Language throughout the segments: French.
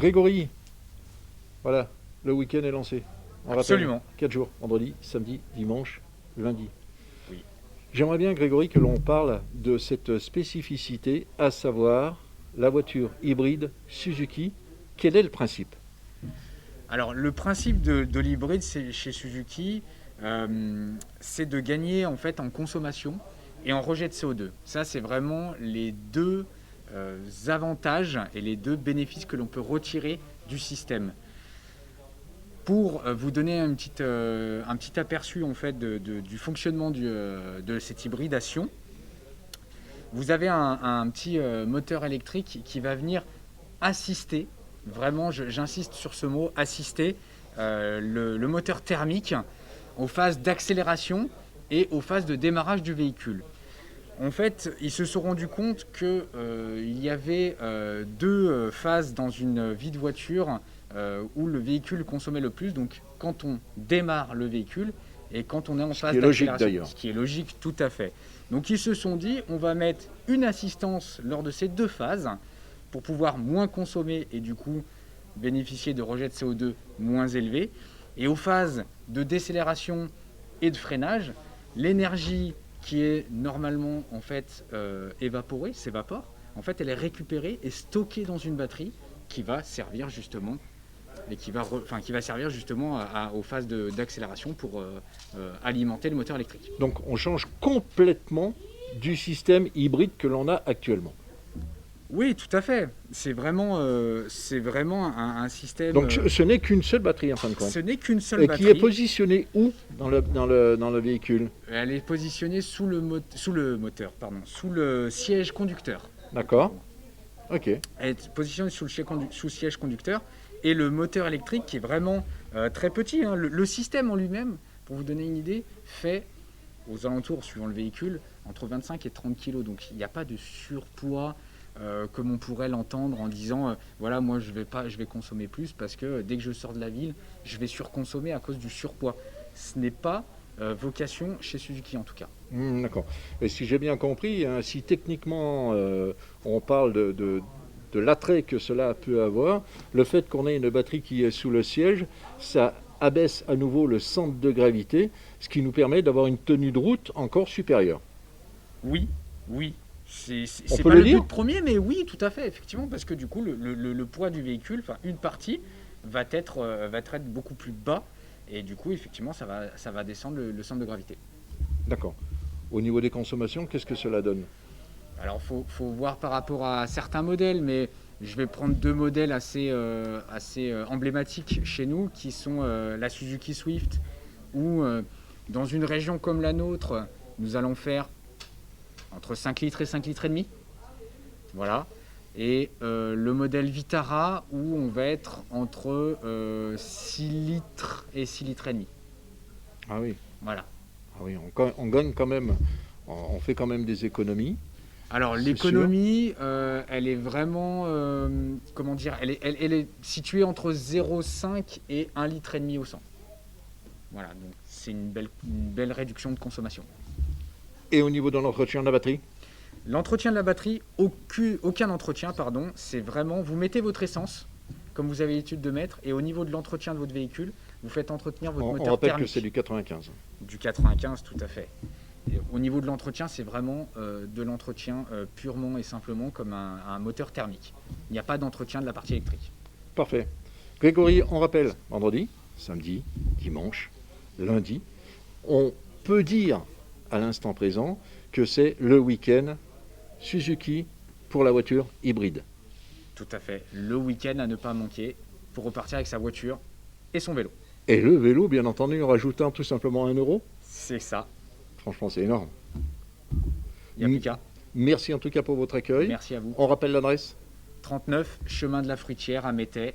Grégory, voilà, le week-end est lancé. On Absolument. rappelle, 4 jours, vendredi, samedi, dimanche, lundi. Oui. J'aimerais bien, Grégory, que l'on parle de cette spécificité, à savoir la voiture hybride Suzuki. Quel est le principe? Alors, le principe de l'hybride chez Suzuki, c'est de gagner en fait en consommation et en rejet de CO2. Ça, c'est vraiment les deux avantages et les deux bénéfices que l'on peut retirer du système. Pour vous donner un petit aperçu en fait du fonctionnement de cette hybridation, vous avez un petit moteur électrique qui va venir assister, vraiment j'insiste sur ce mot, assister le moteur thermique aux phases d'accélération et aux phases de démarrage du véhicule. En fait, ils se sont rendus compte qu'il y avait deux phases dans une vie de voiture où le véhicule consommait le plus, donc quand on démarre le véhicule et quand on est en phase d'accélération. Ce qui est logique, tout à fait. Donc ils se sont dit, on va mettre une assistance lors de ces deux phases pour pouvoir moins consommer et du coup bénéficier de rejets de CO2 moins élevés. Et aux phases de décélération et de freinage, l'énergie qui est normalement en fait évaporée, s'évapore, en fait elle est récupérée et stockée dans une batterie qui va servir justement et qui va servir justement aux phases d'accélération pour alimenter le moteur électrique. Donc on change complètement du système hybride que l'on a actuellement. Oui, tout à fait. C'est vraiment un système... Donc ce n'est qu'une seule batterie en fin de compte. Ce n'est qu'une seule batterie. Et qui est positionnée où dans le véhicule? Elle est positionnée sous le siège conducteur. D'accord. Ok. Elle est positionnée sous le siège conducteur. Et le moteur électrique qui est vraiment très petit. Hein. Le système en lui-même, pour vous donner une idée, fait aux alentours, suivant le véhicule, entre 25 et 30 kg. Donc il n'y a pas de surpoids comme on pourrait l'entendre en disant voilà, moi je vais consommer plus parce que dès que je sors de la ville, je vais surconsommer à cause du surpoids. Ce n'est pas vocation chez Suzuki en tout cas. D'accord. Et si j'ai bien compris, hein, si techniquement on parle de l'attrait que cela peut avoir, le fait qu'on ait une batterie qui est sous le siège, ça abaisse à nouveau le centre de gravité, ce qui nous permet d'avoir une tenue de route encore supérieure. Oui. C'est pas le dire but premier, mais oui, tout à fait, effectivement, parce que du coup, le poids du véhicule, enfin une partie, va être beaucoup plus bas, et du coup, effectivement, ça va descendre le centre de gravité. D'accord. Au niveau des consommations, qu'est-ce que cela donne? Alors, faut voir par rapport à certains modèles, mais je vais prendre deux modèles assez emblématiques chez nous, qui sont la Suzuki Swift, où dans une région comme la nôtre, nous allons faire entre 5 litres et 5 litres et demi. Voilà. Et le modèle Vitara où on va être entre 6 litres et 6 litres et demi. Ah oui. Voilà. Ah oui, on gagne quand même, on fait quand même des économies. Alors l'économie, elle est vraiment, comment dire, elle est située entre 0,5 et 1 litre et demi au 100. Voilà, donc c'est une belle réduction de consommation. Et au niveau de l'entretien de la batterie? L'entretien de la batterie, aucun entretien, pardon. C'est vraiment, vous mettez votre essence, comme vous avez l'habitude de mettre, et au niveau de l'entretien de votre véhicule, vous faites entretenir votre moteur thermique. On rappelle thermique. que c'est du 95. Du 95, tout à fait. Et au niveau de l'entretien, c'est vraiment de l'entretien purement et simplement comme un moteur thermique. Il n'y a pas d'entretien de la partie électrique. Parfait. Grégory, on rappelle, vendredi, samedi, dimanche, lundi, on peut dire à l'instant présent que c'est le week-end Suzuki pour la voiture hybride. Tout à fait. Le week-end à ne pas manquer pour repartir avec sa voiture et son vélo. Et le vélo, bien entendu, en rajoutant tout simplement 1 euro. C'est ça. Franchement, c'est énorme. Il n'y a plus qu'à. Merci en tout cas pour votre accueil. Merci à vous. On rappelle l'adresse? 39 chemin de la Fruitière à Métais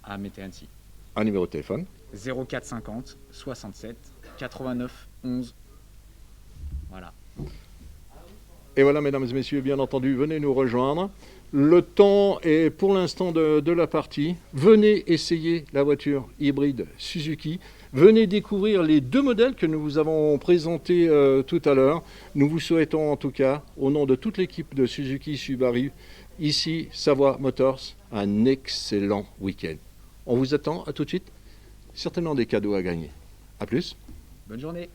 Annecy. Un numéro de téléphone? 0450 67 89 11. Voilà. Et voilà, mesdames et messieurs, bien entendu, venez nous rejoindre. Le temps est pour l'instant de la partie. Venez essayer la voiture hybride Suzuki. Venez découvrir les 2 modèles que nous vous avons présentés tout à l'heure. Nous vous souhaitons en tout cas, au nom de toute l'équipe de Suzuki Subaru, ici Savoie Motors, un excellent week-end. On vous attend, à tout de suite, certainement des cadeaux à gagner. A plus. Bonne journée.